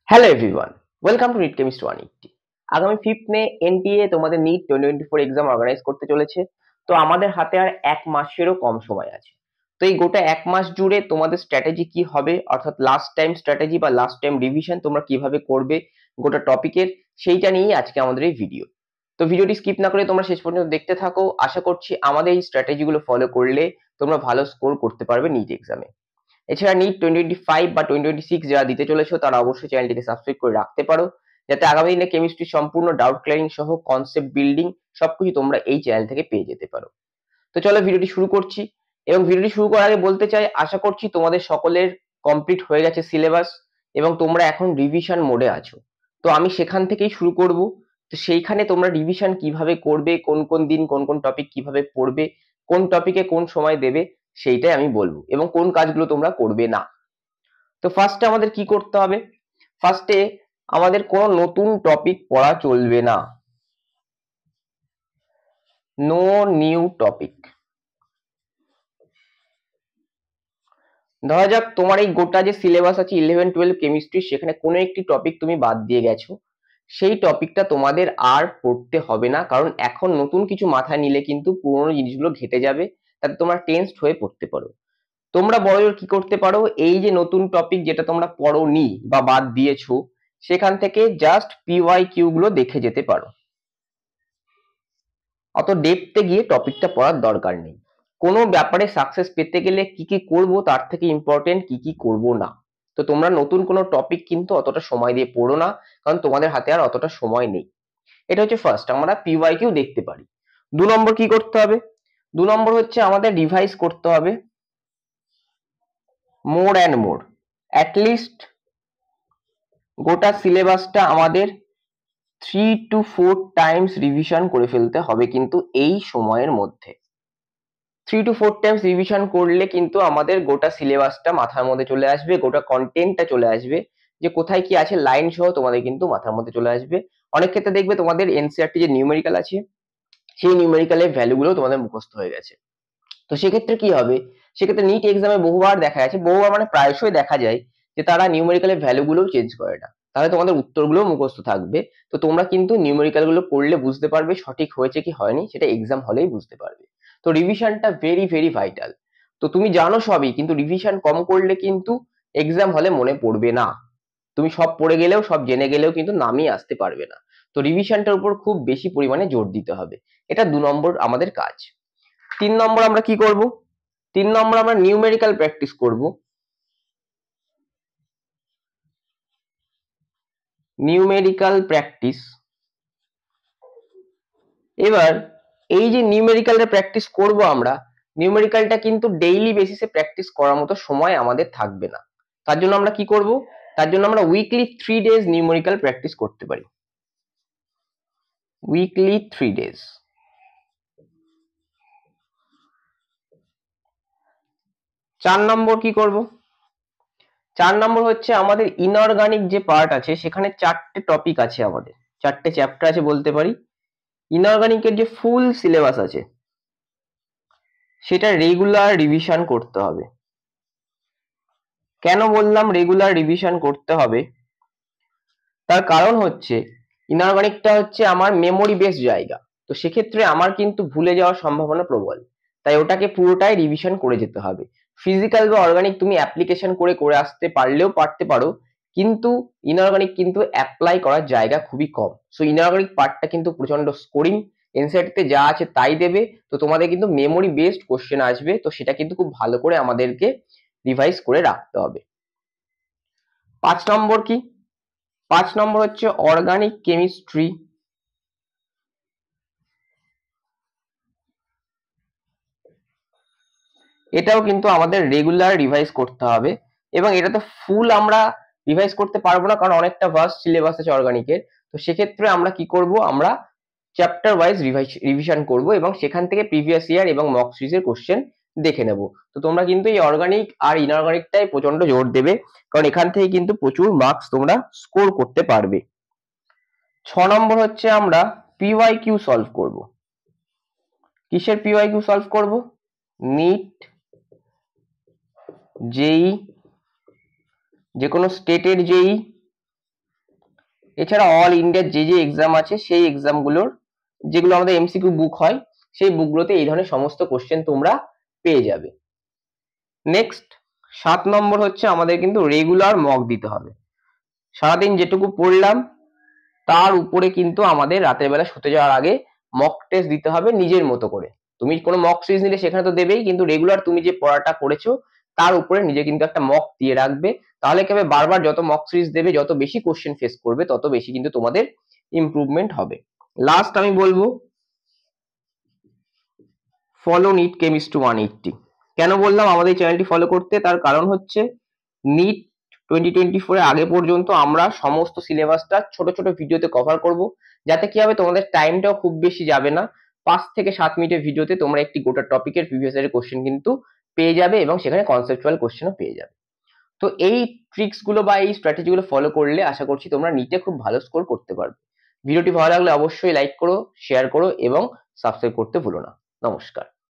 Hello everyone, welcome to NEET chemistry 180। আগামী 5 May NTA তোমাদের NEET 2024 exam organise করতে চলেছে। তো আমাদের হাতে আর এক মাসেরও কম সময় আছে। তো এই গোটা এক মাস জুড়ে তোমাদের স্ট্র্যাটেজি কি হবে, অর্থাৎ লাস্ট টাইম স্ট্র্যাটেজি বা লাস্ট টাইম রিভিশন তোমরা কিভাবে করবে গোটা টপিকের, সেইটা নিয়েই আজকে আমাদের এই ভিডিও। তো ভিডিওটি স্কিপ না করে তোমরা শেষ পর্যন্ত দেখতে থাকো। আশা করছি আমাদের এই স্ট্র্যাটেজিগুলো ফলো করলে তোমরা ভালো স্কোর করতে পারবে নিট এক্সামে। এছাড়া নিট 2025 বা 2026 যারা দিতে চলেছো তারা অবশ্যই চ্যানেলটিকে সাবস্ক্রাইব করে রাখতে পারো, যাতে আগামী দিনে কেমিস্ট্রি সম্পূর্ণ ডাউট ক্লিয়ারিং সহ কনসেপ্ট বিল্ডিং সবকিছু তোমরা এই চ্যানেল থেকে পেয়ে যেতে পারো। তো চলো ভিডিওটি শুরু করছি। এবং ভিডিওটি শুরু করার আগে বলতে চাই, আশা করছি তোমাদের সকলের কমপ্লিট হয়ে গেছে সিলেবাস এবং তোমরা এখন রিভিশন মোডে আছো। তো আমি সেখান থেকেই শুরু করব। তো সেইখানে তোমরা রিভিশন কিভাবে করবে, কোন কোন দিন কোন কোন টপিক কিভাবে পড়বে, কোন টপিকে কোন সময় দেবে, সেইটাই আমি বলবো এবং কোন কাজগুলো তোমরা করবে না। তো ফার্স্টে আমাদের কি করতে হবে? ফার্স্টে আমাদের কোনো নতুন টপিক পড়া চলবে না। No new topic. ধরা যাক তোমার এই গোটা যে সিলেবাস আছে 11-12 কেমিস্ট্রি, সেখানে কোনো একটি টপিক তুমি বাদ দিয়ে গেছো, সেই টপিকটা তোমাদের আর পড়তে হবে না, কারণ এখন নতুন কিছু মাথায় নিলে কিন্তু পুরোনো জিনিসগুলো ঘেটে যাবে, তাতে তোমরা টেনসড হয়ে পড়তে পারো। তোমরা বড়জোর কি করতে পারো, এই যে নতুন টপিক যেটা তোমরা পড়োনি বা বাদ দিয়েছো, সেখান থেকে জাস্ট পিওয়াই কিউ গুলো দেখে যেতে পারো। অত ডেপথে গিয়ে টপিকটা পড়ার দরকার নেই। কোনো ব্যাপারে সাকসেস পেতে গেলে কি কি করব তার থেকে ইম্পর্টেন্ট কি কি করব না। তো তোমরা নতুন কোনো টপিক কিন্তু অতটা সময় দিয়ে পড়ো না, কারণ তোমাদের হাতে আর অতটা সময় নেই। এটা হচ্ছে ফার্স্ট, আমরা পিওয়াই কিউ দেখতে পারি। 2 নম্বর কি করতে হবে? 2 নম্বর হচ্ছে আমাদের রিভাইজ করতে হবে মোর অ্যান্ড মোর। অ্যাটলিস্ট গোটা সিলেবাসটা আমাদের 3 to 4 টাইমস রিভিশন করে ফেলতে হবে কিন্তু এই সময়ের মধ্যে। 3 to 4 টাইমস রিভিশন করলে কিন্তু আমাদের গোটা সিলেবাসটা মাথার মধ্যে চলে আসবে, গোটা কন্টেন্টটা চলে আসবে, যে কোথায় কি আছে লাইন সহ তোমাদের কিন্তু মাথার মধ্যে চলে আসবে। অনেক ক্ষেত্রে দেখবে তোমাদের এনসিইআরটি যে নিউমেরিক্যাল আছে, সেই নিউমেরিক্যালের ভ্যালুগুলো তোমাদের মুখস্থ হয়ে গেছে। তো সেক্ষেত্রে কি হবে? সেক্ষেত্রে নিট এক্সামে বহুবার দেখা যাচ্ছে, বহুবার মানে প্রায়শই দেখা যায় যে তারা নিউমেরিক্যালের ভ্যালুগুলোও চেঞ্জ করে না, তাহলে তোমাদের উত্তরগুলো মুখস্থ থাকবে। তো তোমরা কিন্তু নিউমেরিক্যাল গুলো পড়লে বুঝতে পারবে সঠিক হয়েছে কি হয়নি, সেটা এক্সাম হলেই বুঝতে পারবে। তো রিভিশনটা ভেরি ভেরি ভাইটাল। তো তুমি জানো সবই, কিন্তু রিভিশন কম করলে কিন্তু এক্সাম হলে মনে পড়বে না। তুমি সব পড়ে গেলেও সব জেনে গেলেও কিন্তু নামই আসতে পারবে না। তো রিভিশনটার উপর খুব বেশি পরিমাণে জোর দিতে হবে। এটা 2 নম্বর আমাদের কাজ। 3 নম্বর আমরা কি করব? 3 নম্বর আমরা নিউমেরিক্যাল প্র্যাকটিস করব। Numerical practice. এবার এই যে নিউমেরিক্যালের প্র্যাকটিস করব আমরা, নিউমেরিক্যালটা কিন্তু ডেইলি বেসিসে প্র্যাকটিস করার মতো সময় আমাদের থাকবে না। তার জন্য আমরা কি করব? তার জন্য আমরা উইকলি 3 ডেজ নিউমেরিক্যাল প্র্যাকটিস করতে পারি। Weekly 3 days. 4 নম্বর কি করব? 4 নম্বর হচ্ছে আমাদের ইনঅর্গানিক যে পার্ট আছে, সেখানে 4টে টপিক আছে, আমাদের 4টে চ্যাপ্টার আছে বলতে পারি। ইনঅর্গানিকের যে ফুল সিলেবাস আছে সেটা রেগুলার রিভিশন করতে হবে। কেন বললাম রেগুলার রিভিশন করতে হবে? তার কারণ হচ্ছে ইনঅর্গানিকটা হচ্ছে আমার মেমোরি বেস জায়গা। তো সেক্ষেত্রে আমার কিন্তু ভুলে যাওয়ার সম্ভাবনা প্রবল, তাই ওটাকে পুরোটাই রিভিশন করে যেতে হবে। ফিজিক্যাল বা অর্গানিক তুমি অ্যাপ্লিকেশন করে করে আসতে পারলেও পারতে পারো, কিন্তু ইনঅর্গানিক কিন্তু অ্যাপ্লাই করার জায়গা খুবই কম। সো ইনঅর্গানিক পার্টটা কিন্তু প্রচন্ড স্কোরিং, এনসিইআরটিতে যা আছে তাই দেবে। তো তোমাদের কিন্তু মেমোরি বেসড কোশ্চেন আসবে, তো সেটা কিন্তু খুব ভালো করে আমাদেরকে রিভাইজ করে রাখতে হবে। 5 নম্বর কি? 5 নম্বর হচ্ছে অর্গানিক কেমিস্ট্রি। এটাও কিন্তু আমাদের রেগুলার রিভাইজ করতে হবে, এবং এটা তো ফুল আমরা রিভাইজ করতে পারবো না, কারণ অনেকটা ভাস্ট সিলেবাস আছে অর্গানিকের। তো সেক্ষেত্রে আমরা কি করব, আমরা চ্যাপ্টার ওয়াইজ রিভিশন করব এবং সেখান থেকে প্রিভিয়াস ইয়ার এবং মক সিরিজের কোশ্চেন দেখে নেব। তো তোমরা কিন্তু এই অর্গানিক আর ইনঅর্গানিকটাই প্রচন্ড জোর দেবে, কারণ এখান থেকে কিন্তু প্রচুর মার্কস তোমরা স্কোর করতে পারবে। 6 নম্বর হচ্ছে আমরা পিওয়াই কিউ সলভ করব। কিসের পিওয়াই কিউ সলভ করব? নিট, জেই, যে কোনো স্টেটের জেই, এছাড়া অল ইন্ডিয়ার যে এক্সাম আছে সেই এক্সামগুলোর যেগুলো আমাদের এমসিকিউ বুক হয় সেই বুকগুলোতে এই ধরনের সমস্ত কোশ্চেন তোমরা পেয়ে যাবে। নেক্সট 7 নম্বর হচ্ছে আমাদের কিন্তু রেগুলার মক দিতে হবে। সারাদিন যেটুকু পড়লাম তার উপরে কিন্তু আমাদের রাতের বেলা শুতে যাওয়ার আগে মক টেস্ট দিতে হবে নিজের মতো করে। তুমি কোনো মক সিরিজ নিলে সেখানে তো দেবেই, কিন্তু রেগুলার তুমি যে পড়াটা করেছো তার উপরে নিজে কিন্তু একটা মক দিয়ে রাখবে। তাহলে কি হবে, বারবার যত মক সিরিজ দেবে, যত বেশি কোশ্চেন ফেস করবে, তত বেশি কিন্তু তোমাদের ইমপ্রুভমেন্ট হবে। লাস্ট আমি বলবো ফলো নিট কেমিস্ট্রি 180। কেন বললাম আমাদের এই চ্যানেলটি ফলো করতে, তার কারণ হচ্ছে নিট 2024 এর আগে পর্যন্ত আমরা সমস্ত সিলেবাসটা ছোট ছোট ভিডিওতে কভার করব, যাতে কি হবে তোমাদের টাইমটাও খুব বেশি যাবে না। 5 থেকে 7 মিনিটের ভিডিওতে তোমরা একটি গোটা টপিকের প্রিভিয়াস ইয়ারের কোশ্চেন কিন্তু পেয়ে যাবে এবং সেখানে কনসেপচুয়াল কোশ্চেনও পেয়ে যাবে। তো এই ট্রিক্স গুলো বা এই স্ট্র্যাটেজি গুলো ফলো করলে আশা করছি তোমরা নিটে খুব ভালো স্কোর করতে পারবে। ভিডিওটি ভালো লাগলে অবশ্যই লাইক করো, শেয়ার করো এবং সাবস্ক্রাইব করতে ভুলো না। নমস্কার।